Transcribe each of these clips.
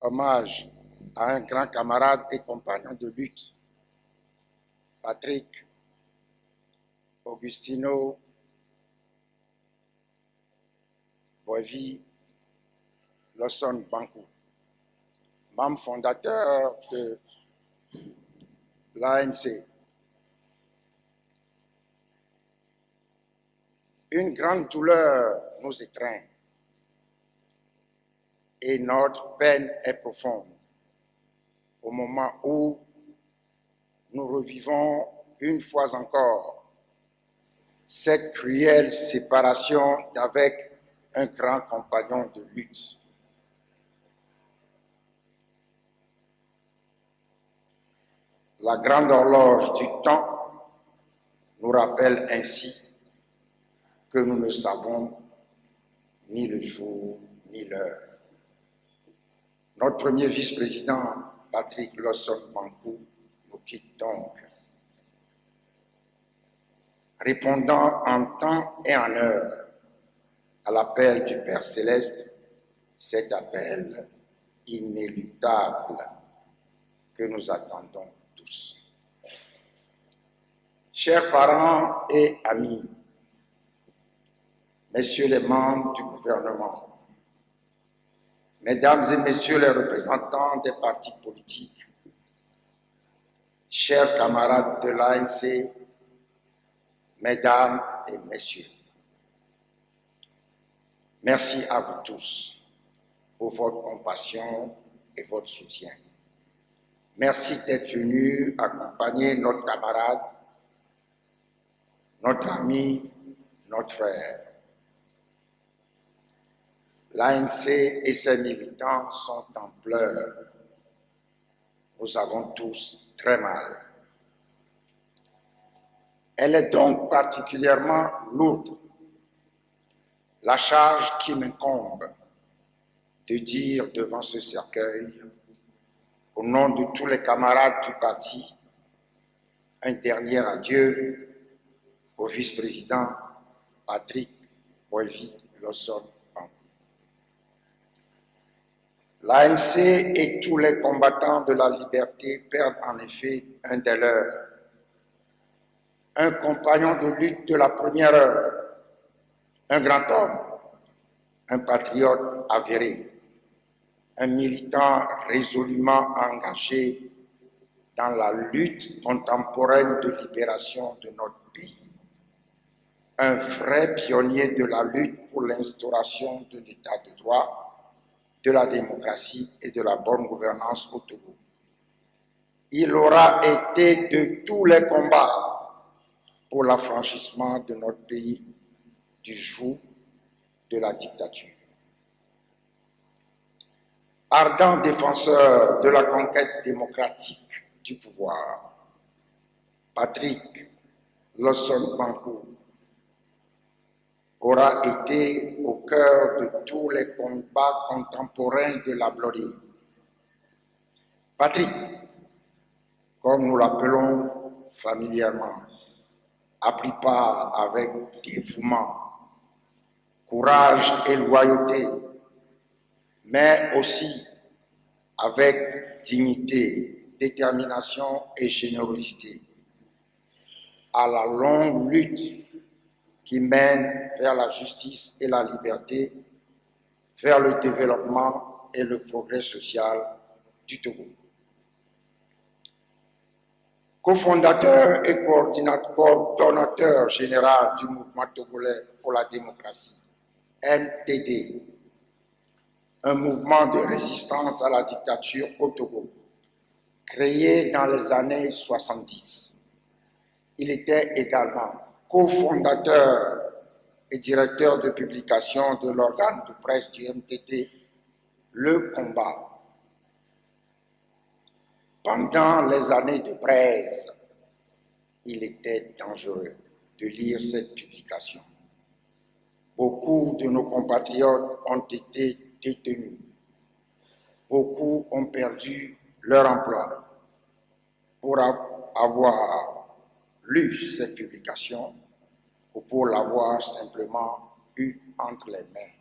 hommage à un grand camarade et compagnon de lutte, Patrick Augustino Boivi Lawson Bankou, membre fondateur de l'ANC. Une grande douleur nous étreint et notre peine est profonde au moment où nous revivons une fois encore cette cruelle séparation d'avec un grand compagnon de lutte. La grande horloge du temps nous rappelle ainsi que nous ne savons ni le jour ni l'heure. Notre premier vice-président, Patrick Lawson Bankou, nous quitte donc. Répondant en temps et en heure à l'appel du Père Céleste, cet appel inéluctable que nous attendons tous. Chers parents et amis, messieurs les membres du gouvernement, mesdames et messieurs les représentants des partis politiques, chers camarades de l'ANC, mesdames et messieurs, merci à vous tous pour votre compassion et votre soutien. Merci d'être venus accompagner notre camarade, notre ami, notre frère. L'ANC et ses militants sont en pleurs. Nous avons tous très mal. Elle est donc particulièrement lourde, la charge qui m'incombe de dire devant ce cercueil, au nom de tous les camarades du parti, un dernier adieu au vice-président Patrick Boivi Lawson Bankou. L'ANC et tous les combattants de la liberté perdent en effet un des leurs, un compagnon de lutte de la première heure, un grand homme, un patriote avéré, un militant résolument engagé dans la lutte contemporaine de libération de notre pays, un vrai pionnier de la lutte pour l'instauration de l'état de droit, de la démocratie et de la bonne gouvernance au Togo. Il aura été de tous les combats pour l'affranchissement de notre pays du joug de la dictature. Ardent défenseur de la conquête démocratique du pouvoir, Patrick Lawson Bankou aura été au cœur de tous les combats contemporains de la Bloody. Patrick, comme nous l'appelons familièrement, a pris part avec dévouement, courage et loyauté, mais aussi avec dignité, détermination et générosité, à la longue lutte qui mène vers la justice et la liberté, vers le développement et le progrès social du Togo. Cofondateur et coordonnateur général du mouvement togolais pour la démocratie, MTD, un mouvement de résistance à la dictature au Togo, créé dans les années 70. Il était également cofondateur et directeur de publication de l'organe de presse du MTT, Le Combat. Pendant les années de braise, il était dangereux de lire cette publication. Beaucoup de nos compatriotes ont été détenus. Beaucoup ont perdu leur emploi pour avoir lu cette publication ou pour l'avoir simplement eu entre les mains.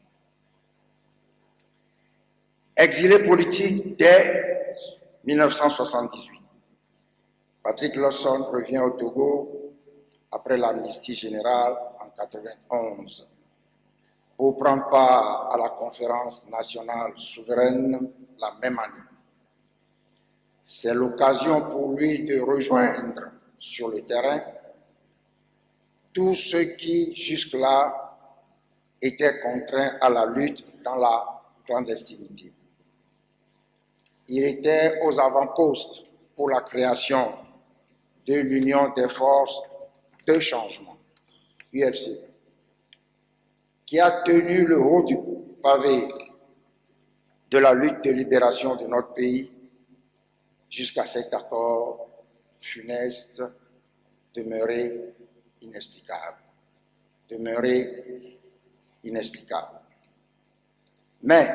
Exilé politique dès 1978, Patrick Lawson revient au Togo après l'amnistie générale en 1991 pour prendre part à la conférence nationale souveraine la même année. C'est l'occasion pour lui de rejoindre sur le terrain tous ceux qui, jusque-là, étaient contraints à la lutte dans la clandestinité. Il était aux avant-postes pour la création de l'Union des forces de changement, UFC, qui a tenu le haut du pavé de la lutte de libération de notre pays jusqu'à cet accord funeste demeuré inexplicable. Mais,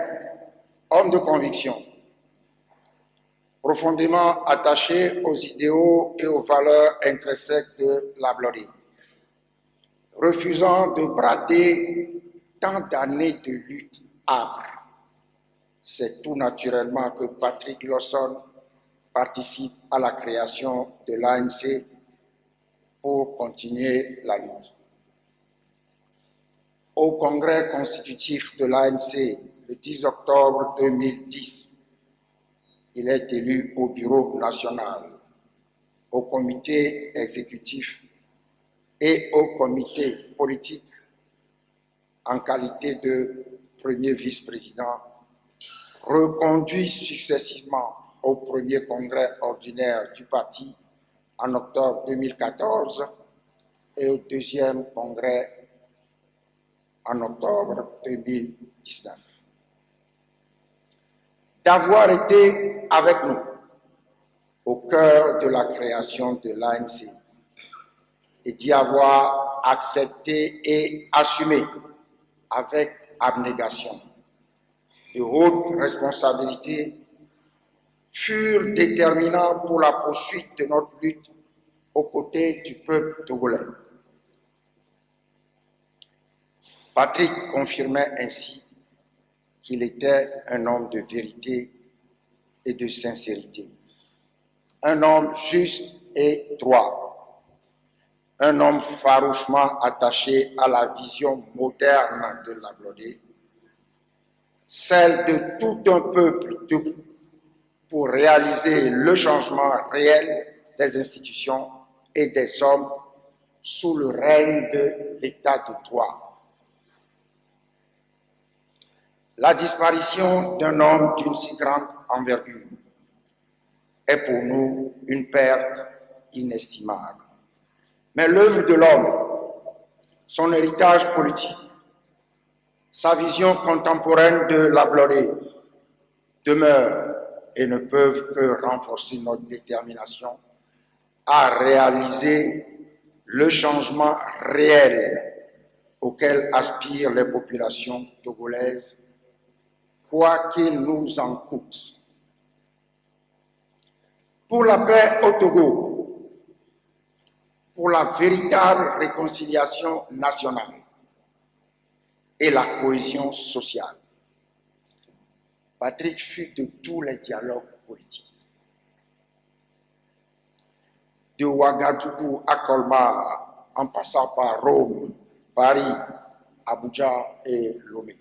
homme de conviction, profondément attaché aux idéaux et aux valeurs intrinsèques de la Blorée, refusant de brader tant d'années de lutte âpre, c'est tout naturellement que Patrick Lawson participe à la création de l'ANC pour continuer la lutte. Au congrès constitutif de l'ANC, le 10 octobre 2010, il est élu au bureau national, au comité exécutif et au comité politique en qualité de premier vice-président, reconduit successivement au premier congrès ordinaire du parti en octobre 2014 et au deuxième congrès en octobre 2019. D'avoir été avec nous au cœur de la création de l'ANC et d'y avoir accepté et assumé avec abnégation de hautes responsabilités furent déterminants pour la poursuite de notre lutte aux côtés du peuple togolais. Patrick confirmait ainsi qu'il était un homme de vérité et de sincérité, un homme juste et droit, un homme farouchement attaché à la vision moderne de la Blorée, celle de tout un peuple debout pour réaliser le changement réel des institutions et des hommes sous le règne de l'état de droit. La disparition d'un homme d'une si grande envergure est pour nous une perte inestimable. Mais l'œuvre de l'homme, son héritage politique, sa vision contemporaine de la Blorée demeurent et ne peuvent que renforcer notre détermination à réaliser le changement réel auquel aspirent les populations togolaises, quoi qu'il nous en coûte. Pour la paix au Togo, pour la véritable réconciliation nationale et la cohésion sociale, Patrick fut de tous les dialogues politiques. De Ouagadougou à Colmar, en passant par Rome, Paris, Abuja et Lomé.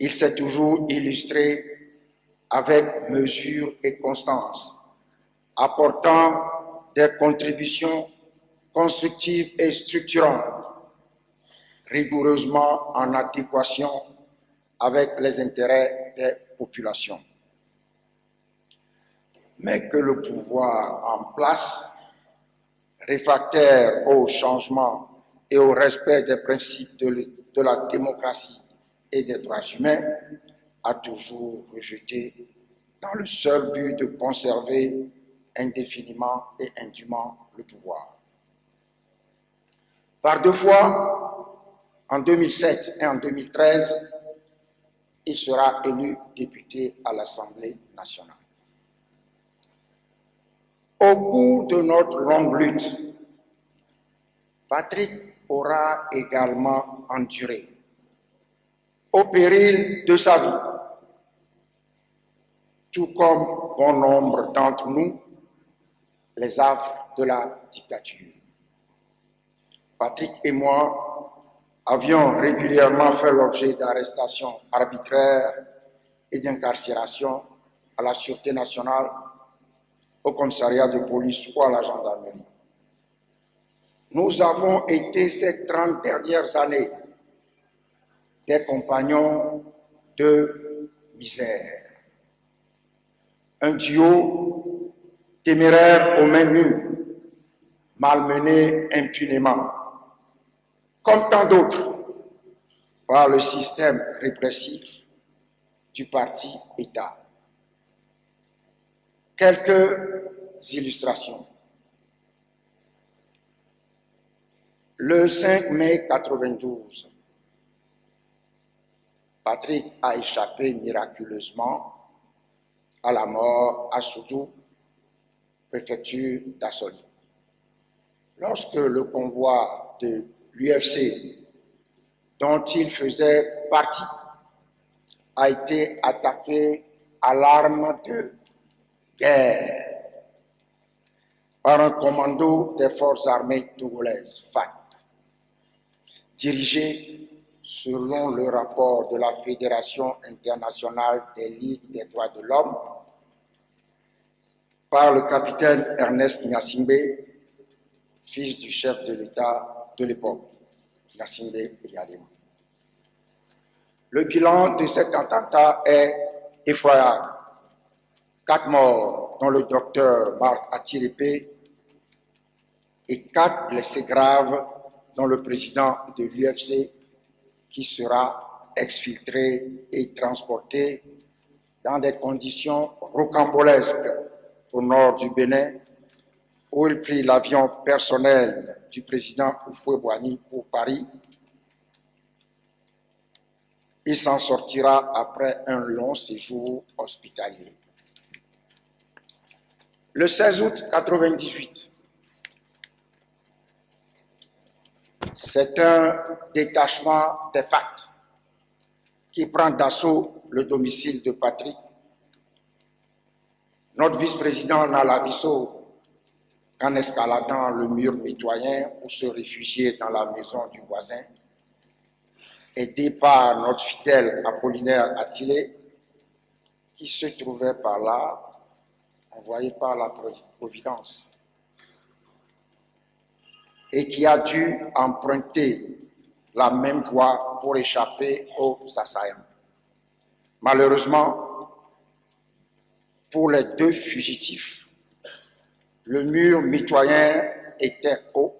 Il s'est toujours illustré avec mesure et constance, apportant des contributions constructives et structurantes, rigoureusement en adéquation avec les intérêts des populations. Mais que le pouvoir en place, réfractaire au changement et au respect des principes de la démocratie et des droits humains, a toujours rejeté dans le seul but de conserver indéfiniment et indûment le pouvoir. Par deux fois, en 2007 et en 2013, il sera élu député à l'Assemblée nationale. Au cours de notre longue lutte, Patrick aura également enduré au péril de sa vie, tout comme bon nombre d'entre nous, les affres de la dictature. Patrick et moi avions régulièrement fait l'objet d'arrestations arbitraires et d'incarcération à la Sûreté nationale, au commissariat de police ou à la gendarmerie. Nous avons été ces 30 dernières années des compagnons de misère. Un duo téméraire aux mains nues, malmené impunément, comme tant d'autres, par le système répressif du parti État. Quelques illustrations. Le 5 mai 1992, Patrick a échappé miraculeusement à la mort à Soudou, préfecture d'Assoli. Lorsque le convoi de l'UFC, dont il faisait partie, a été attaqué à l'arme de guerre par un commando des forces armées togolaises, FAT, dirigé selon le rapport de la Fédération internationale des ligues des droits de l'homme par le capitaine Ernest Gnassingbé, fils du chef de l'État de l'époque, Gnassingbé Eyadema. Le bilan de cet attentat est effroyable. 4 morts, dont le docteur Marc Atirépé, et 4 blessés graves, dont le président de l'UFC, qui sera exfiltré et transporté dans des conditions rocambolesques au nord du Bénin, où il prit l'avion personnel du président Houphouët-Boigny pour Paris. Il s'en sortira après un long séjour hospitalier. Le 16 août 1998, c'est un détachement des FAT qui prend d'assaut le domicile de Patrick. Notre vice-président n'a la vie sauve qu'en escaladant le mur mitoyen pour se réfugier dans la maison du voisin, aidé par notre fidèle Apollinaire Attilé, qui se trouvait par là, envoyé par la Providence, et qui a dû emprunter la même voie pour échapper aux assaillants. Malheureusement, pour les 2 fugitifs, le mur mitoyen était haut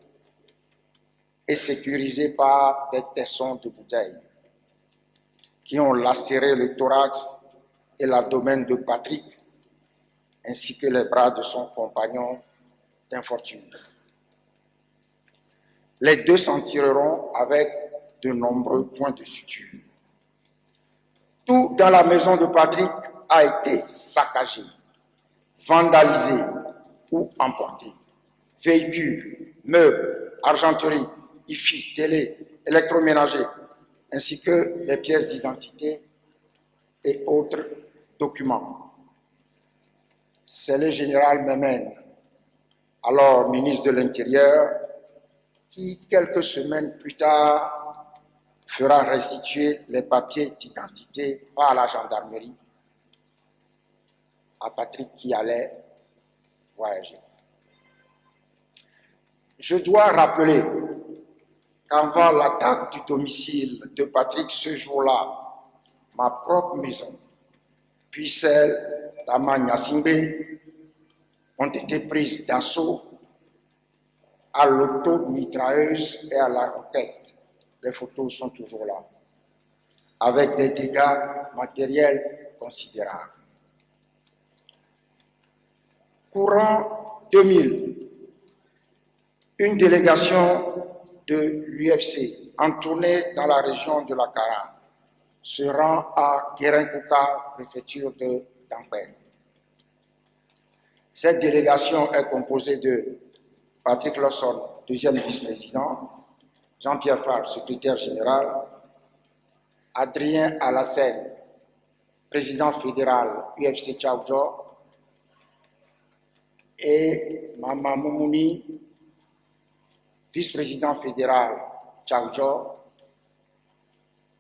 et sécurisé par des tessons de bouteilles qui ont lacéré le thorax et l'abdomen de Patrick, ainsi que les bras de son compagnon d'infortune. Les 2 s'en tireront avec de nombreux points de suture. Tout dans la maison de Patrick a été saccagé, vandalisé ou emporté. Véhicules, meubles, argenterie, IFI, télé, électroménager, ainsi que les pièces d'identité et autres documents. C'est le général Memen, alors ministre de l'Intérieur, qui, quelques semaines plus tard, fera restituer les papiers d'identité par la gendarmerie à Patrick qui allait voyager. Je dois rappeler qu'avant l'attaque du domicile de Patrick ce jour-là, ma propre maison, puis celle d'Ama Gnassingbé, ont été prises d'assaut à l'auto-mitrailleuse et à la roquette. Les photos sont toujours là, avec des dégâts matériels considérables. Courant 2000, une délégation de l'UFC en tournée dans la région de la Kara se rend à Guérin-Kouka, préfecture de Dampé. Cette délégation est composée de Patrick Lawson, 2e vice-président, Jean-Pierre Favre, secrétaire général, Adrien Alassane, président fédéral UFC Tchaoudjo, et Mama Moumouni, vice-président fédéral Tchaoudjo,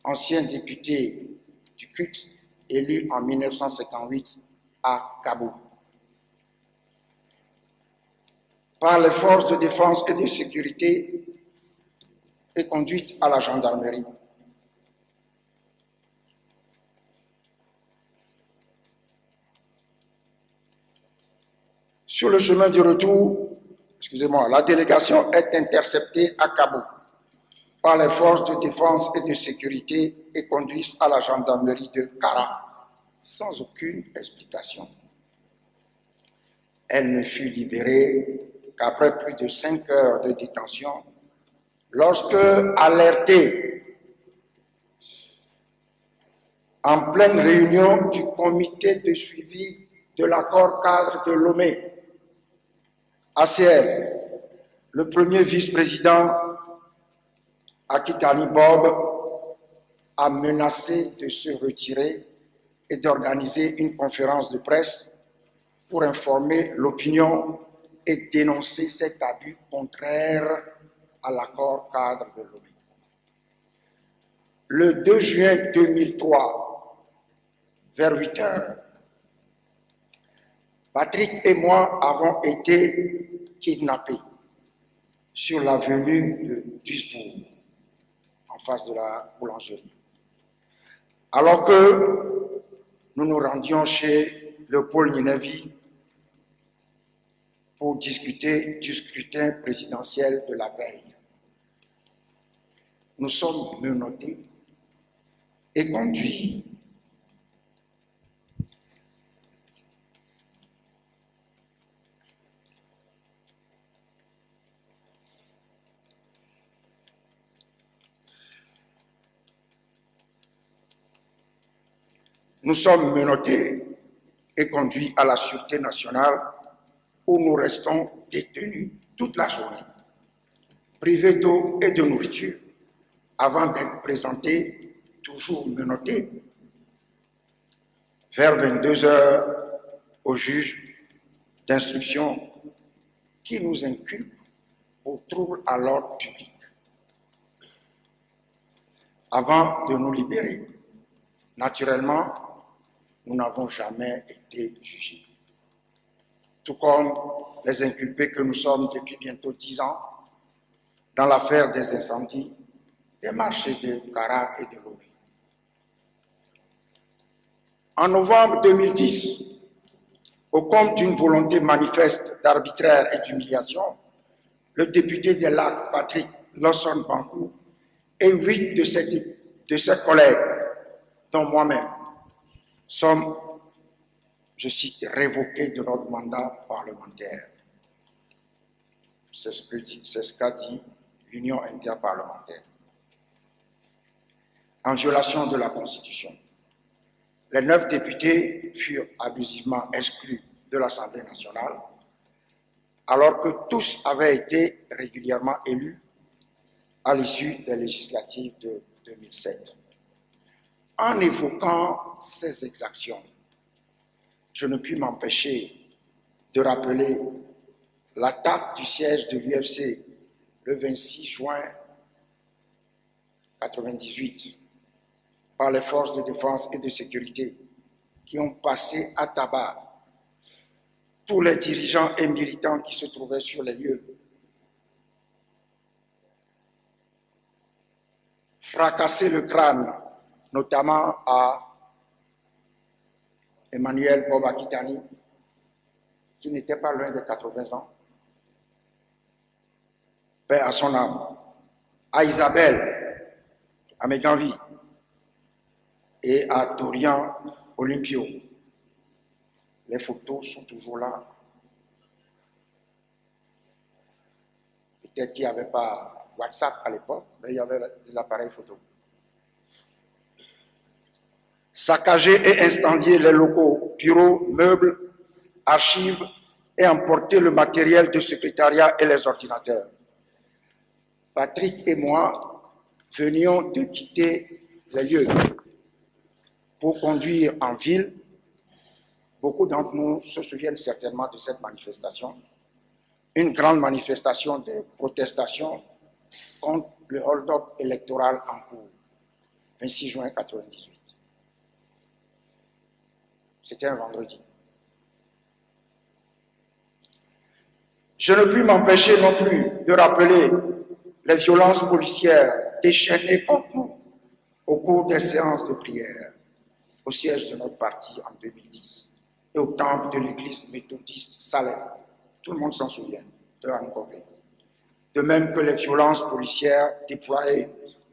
ancien député du CUT, élu en 1958 à Kaboul. Par les forces de défense et de sécurité et conduite à la gendarmerie. Sur le chemin du retour, la délégation est interceptée à Kaboul par les forces de défense et de sécurité et conduite à la gendarmerie de Kara sans aucune explication. Elle ne fut libérée qu'après plus de 5 heures de détention, lorsque, alertée en pleine réunion du comité de suivi de l'accord cadre de Lomé, ACL, le premier vice-président Akitani Bob a menacé de se retirer et d'organiser une conférence de presse pour informer l'opinion et dénoncer cet abus contraire à l'accord cadre de Lomé. Le 2 juin 2003, vers 8 heures, Patrick et moi avons été kidnappés sur l'avenue de Duisbourg, en face de la boulangerie. Alors que nous nous rendions chez Léopold Ninevi pour discuter du scrutin présidentiel de la veille. Nous sommes menottés et conduits. Nous sommes menottés et conduits à la Sûreté nationale où nous restons détenus toute la journée, privés d'eau et de nourriture, avant d'être présentés, toujours menottés, vers 22 heures au juge d'instruction qui nous inculpe pour trouble à l'ordre public, avant de nous libérer. Naturellement, nous n'avons jamais été jugés. Tout comme les inculpés que nous sommes depuis bientôt 10 ans dans l'affaire des incendies des marchés de Kara et de Lomé. En novembre 2010, au compte d'une volonté manifeste d'arbitraire et d'humiliation, le député des Lacs, Patrick Lawson Bankou, et 8 de ses collègues, dont moi-même, sommes, je cite, révoqués de notre mandat parlementaire. C'est ce qu'a dit l'Union interparlementaire. En violation de la Constitution, les 9 députés furent abusivement exclus de l'Assemblée nationale, alors que tous avaient été régulièrement élus à l'issue des législatives de 2007. En évoquant ces exactions, je ne puis m'empêcher de rappeler l'attaque du siège de l'UFC le 26 juin 1998 par les forces de défense et de sécurité qui ont passé à tabac tous les dirigeants et militants qui se trouvaient sur les lieux. Fracasser le crâne, notamment à Emmanuel Bob Akitani, qui n'était pas loin de 80 ans, paix à son âme, à Isabelle, à Méganvi, et à Dorian Olympio. Les photos sont toujours là. Peut-être qu'il n'y avait pas WhatsApp à l'époque, mais il y avait des appareils photo. Saccager et incendier les locaux, bureaux, meubles, archives et emporter le matériel de secrétariat et les ordinateurs. Patrick et moi venions de quitter les lieux pour conduire en ville. Beaucoup d'entre nous se souviennent certainement de cette manifestation, une grande manifestation de protestation contre le hold-up électoral en cours, 26 juin 1998. C'était un vendredi. Je ne puis m'empêcher non plus de rappeler les violences policières déchaînées contre nous au cours des séances de prière au siège de notre parti en 2010 et au temple de l'église méthodiste Salem. Tout le monde s'en souvient de Anne-Copé. De même que les violences policières déployées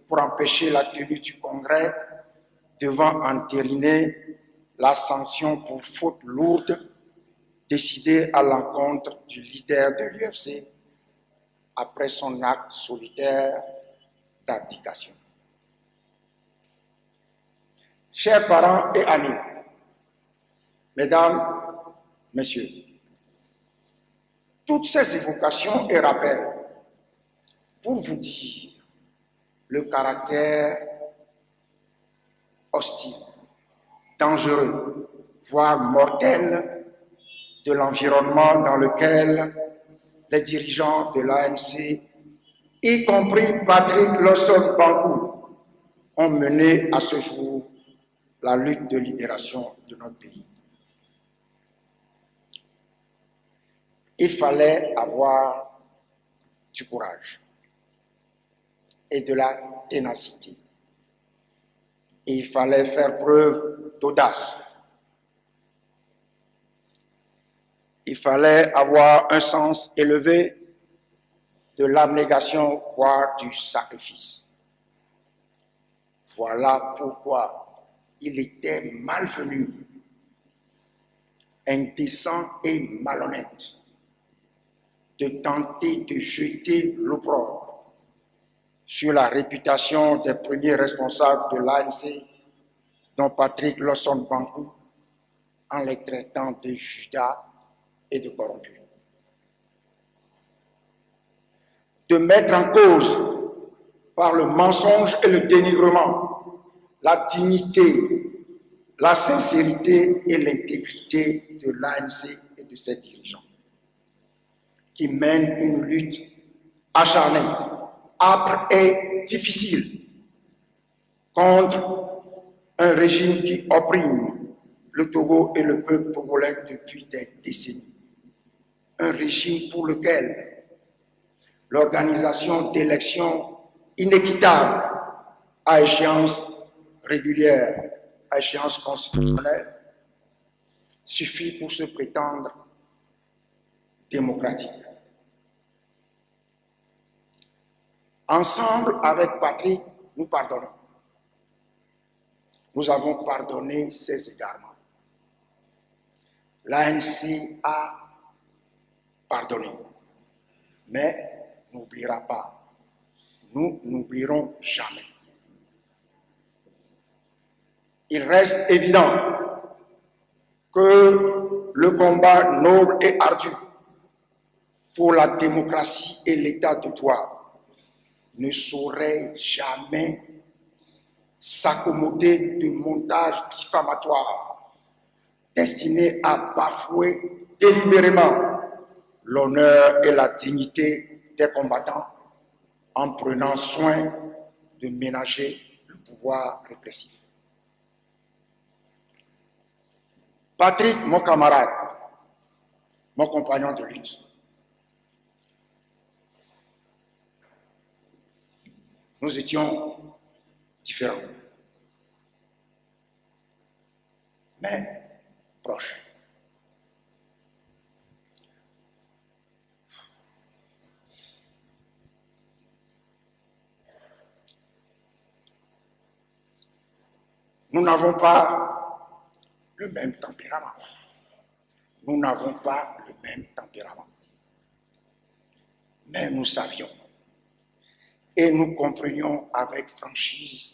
pour empêcher la tenue du congrès devant entériner la sanction pour faute lourde décidée à l'encontre du leader de l'UFC après son acte solitaire d'abdication. Chers parents et amis, mesdames, messieurs, toutes ces évocations et rappels pour vous dire le caractère hostile, dangereux, voire mortel de l'environnement dans lequel les dirigeants de l'ANC, y compris Patrick Lawson-Bankou, ont mené à ce jour la lutte de libération de notre pays. Il fallait avoir du courage et de la ténacité. Et il fallait faire preuve d'audace. Il fallait avoir un sens élevé de l'abnégation, voire du sacrifice. Voilà pourquoi il était malvenu, indécent et malhonnête de tenter de jeter l'opprobre sur la réputation des premiers responsables de l'ANC, dont Patrick Lawson-Bankou, en les traitant de Judas et de corrompus. De mettre en cause par le mensonge et le dénigrement la dignité, la sincérité et l'intégrité de l'ANC et de ses dirigeants, qui mènent une lutte acharnée, âpre et difficile contre un régime qui opprime le Togo et le peuple togolais depuis des décennies. Un régime pour lequel l'organisation d'élections inéquitables à échéance régulière, à échéance constitutionnelle, suffit pour se prétendre démocratique. Ensemble avec Patrick, nous pardonnons. Nous avons pardonné ces égarements. L'ANC a pardonné, mais n'oubliera pas. Nous n'oublierons jamais. Il reste évident que le combat noble et ardu pour la démocratie et l'état de droit ne saurait jamais s'accommoder de montages diffamatoires destinés à bafouer délibérément l'honneur et la dignité des combattants en prenant soin de ménager le pouvoir répressif. Patrick, mon camarade, mon compagnon de lutte, nous étions différents, mais proches. Nous n'avons pas le même tempérament. Nous n'avons pas le même tempérament. Mais nous savions et nous comprenions avec franchise,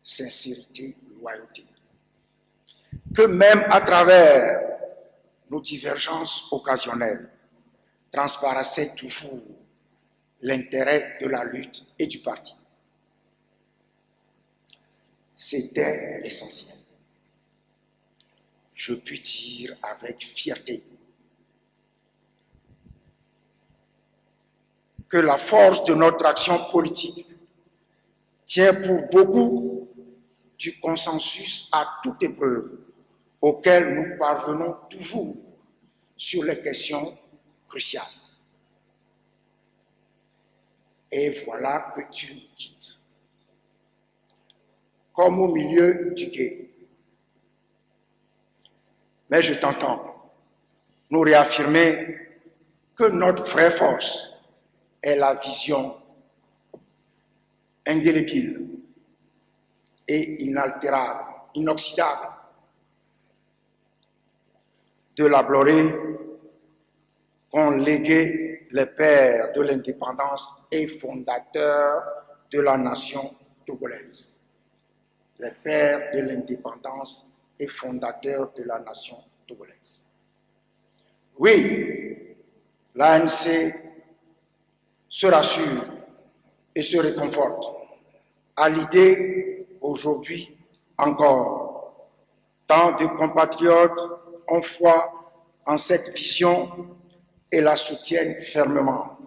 sincérité, loyauté, que même à travers nos divergences occasionnelles, transparaissait toujours l'intérêt de la lutte et du parti. C'était l'essentiel. Je puis dire avec fierté que la force de notre action politique tient pour beaucoup du consensus à toute épreuve auquel nous parvenons toujours sur les questions cruciales. Et voilà que tu nous quittes. Comme au milieu du gué. Mais je t'entends nous réaffirmer que notre vraie force est la vision indélébile et inaltérable, inoxydable de la gloire qu'ont légué les pères de l'indépendance et fondateurs de la nation togolaise. Les pères de l'indépendance et fondateurs de la nation togolaise. Oui, l'ANC se rassure et se réconforte à l'idée aujourd'hui encore. Tant de compatriotes ont foi en cette vision et la soutiennent fermement.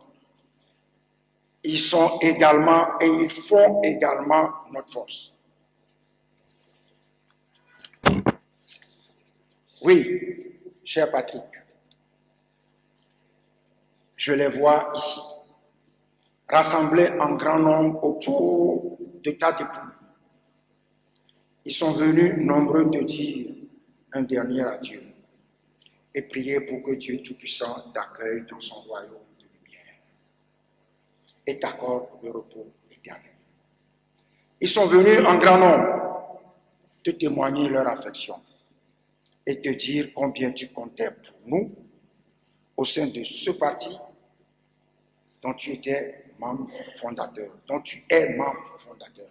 Ils sont également et ils font également notre force. Oui, cher Patrick, je les vois ici, rassemblés en grand nombre autour de ta dépouille. Ils sont venus nombreux te dire un dernier adieu et prier pour que Dieu Tout-Puissant t'accueille dans son royaume de lumière et t'accorde le repos éternel. Ils sont venus en grand nombre te témoigner leur affection et te dire combien tu comptais pour nous au sein de ce parti dont tu étais membre fondateur, dont tu es membre fondateur.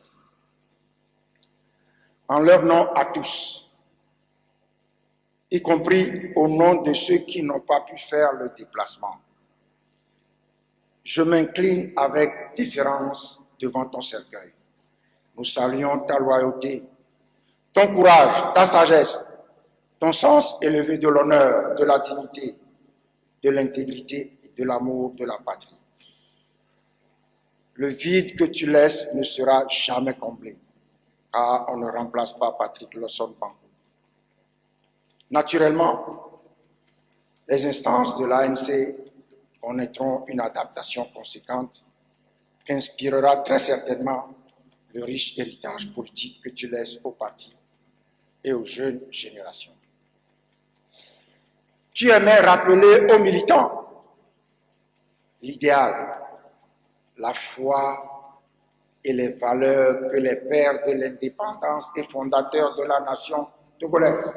En leur nom à tous, y compris au nom de ceux qui n'ont pas pu faire le déplacement, je m'incline avec déférence devant ton cercueil. Nous saluons ta loyauté, ton courage, ta sagesse, ton sens élevé de l'honneur, de la dignité, de l'intégrité et de l'amour de la patrie. Le vide que tu laisses ne sera jamais comblé, car on ne remplace pas Patrick Lawson Bankou. Naturellement, les instances de l'ANC connaîtront une adaptation conséquente qui inspirera très certainement le riche héritage politique que tu laisses au parti et aux jeunes générations. Tu aimais rappeler aux militants l'idéal, la foi et les valeurs que les pères de l'indépendance et fondateurs de la nation togolaise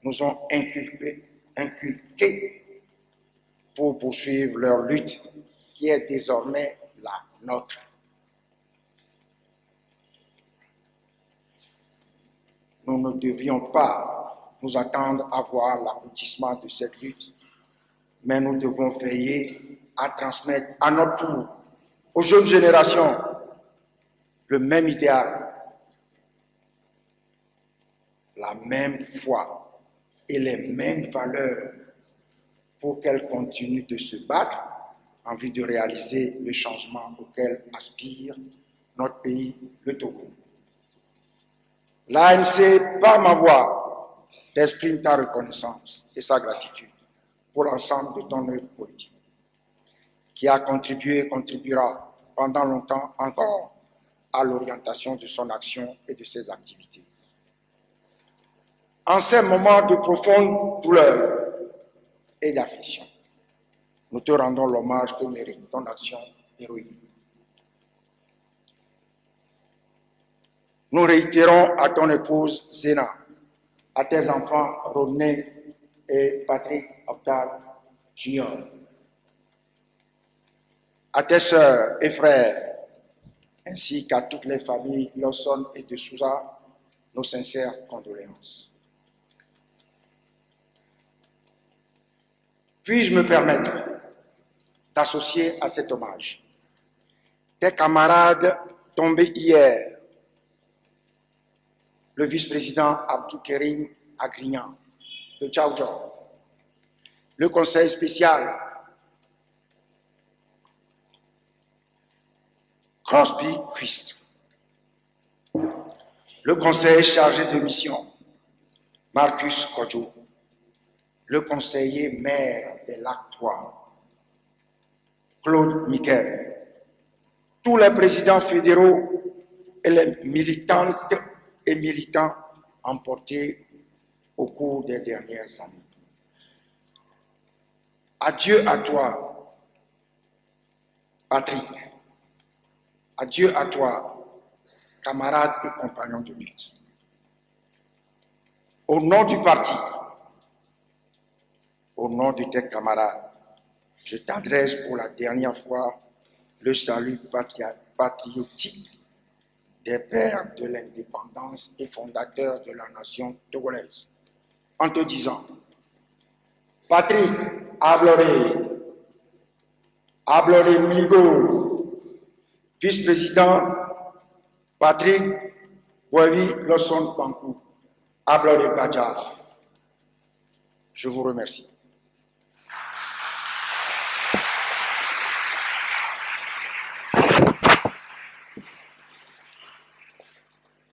nous ont inculqués pour poursuivre leur lutte qui est désormais la nôtre. Nous ne devions pas nous attendre à voir l'aboutissement de cette lutte, mais nous devons veiller à transmettre à notre tour aux jeunes générations le même idéal, la même foi et les mêmes valeurs pour qu'elles continuent de se battre en vue de réaliser le changement auquel aspire notre pays, le Togo. L'ANC, par ma voix, t'exprime ta reconnaissance et sa gratitude pour l'ensemble de ton œuvre politique, qui a contribué et contribuera pendant longtemps encore à l'orientation de son action et de ses activités. En ces moments de profonde douleur et d'affliction, nous te rendons l'hommage que mérite ton action héroïque. Nous réitérons à ton épouse Zéna, à tes enfants Rodney et Patrick Octal Jr., à tes sœurs et frères, ainsi qu'à toutes les familles Lawson et de Souza, nos sincères condoléances. Puis-je me permettre d'associer à cet hommage tes camarades tombés hier le vice-président Abdou Karim Agrignan de Tchaoudjou, le conseil spécial Crosby Christ, le conseiller chargé de mission Marcus Kodjo, le conseiller maire des Lacs 3, Claude Miquel, tous les présidents fédéraux et les militantes et militants emportés au cours des dernières années. Adieu à toi, Patrick. Adieu à toi, camarades et compagnons de lutte. Au nom du parti, au nom de tes camarades, je t'adresse pour la dernière fois le salut patriotique des pères de l'indépendance et fondateurs de la nation togolaise, en te disant: Patrick Abloré Migo, vice-président Patrick Boivi Losson Pankou, Abloré Badjar. Je vous remercie.